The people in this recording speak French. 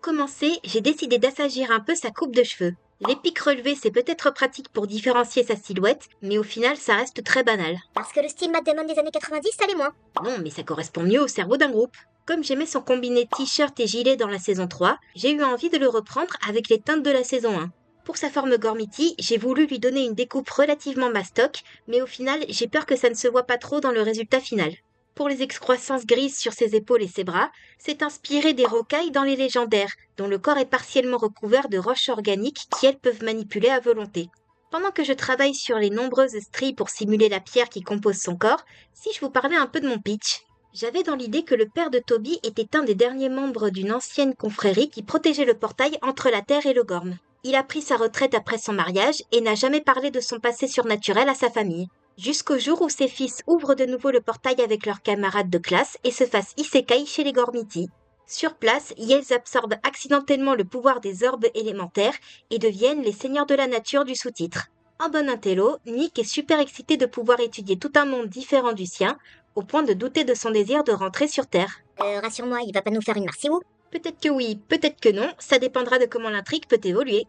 Pour commencer, j'ai décidé d'assagir un peu sa coupe de cheveux. Les pics relevés, c'est peut-être pratique pour différencier sa silhouette, mais au final, ça reste très banal. Parce que le style Matt Damon des années 90, ça l'est moins. Non, mais ça correspond mieux au cerveau d'un groupe. Comme j'aimais son combiné t-shirt et gilet dans la saison 3, j'ai eu envie de le reprendre avec les teintes de la saison 1. Pour sa forme Gormiti, j'ai voulu lui donner une découpe relativement mastoc, mais au final, j'ai peur que ça ne se voit pas trop dans le résultat final. Pour les excroissances grises sur ses épaules et ses bras, c'est inspiré des rocailles dans les légendaires, dont le corps est partiellement recouvert de roches organiques qui elles peuvent manipuler à volonté. Pendant que je travaille sur les nombreuses stries pour simuler la pierre qui compose son corps, si je vous parlais un peu de mon pitch. J'avais dans l'idée que le père de Toby était un des derniers membres d'une ancienne confrérie qui protégeait le portail entre la Terre et le Gorm. Il a pris sa retraite après son mariage et n'a jamais parlé de son passé surnaturel à sa famille. Jusqu'au jour où ses fils ouvrent de nouveau le portail avec leurs camarades de classe et se fassent isekai chez les Gormiti. Sur place, ils absorbent accidentellement le pouvoir des orbes élémentaires et deviennent les seigneurs de la nature du sous-titre. En bon intello, Nick est super excité de pouvoir étudier tout un monde différent du sien, au point de douter de son désir de rentrer sur Terre. Rassure-moi, il va pas nous faire une Marcy Wu. Peut-être que oui, peut-être que non, ça dépendra de comment l'intrigue peut évoluer.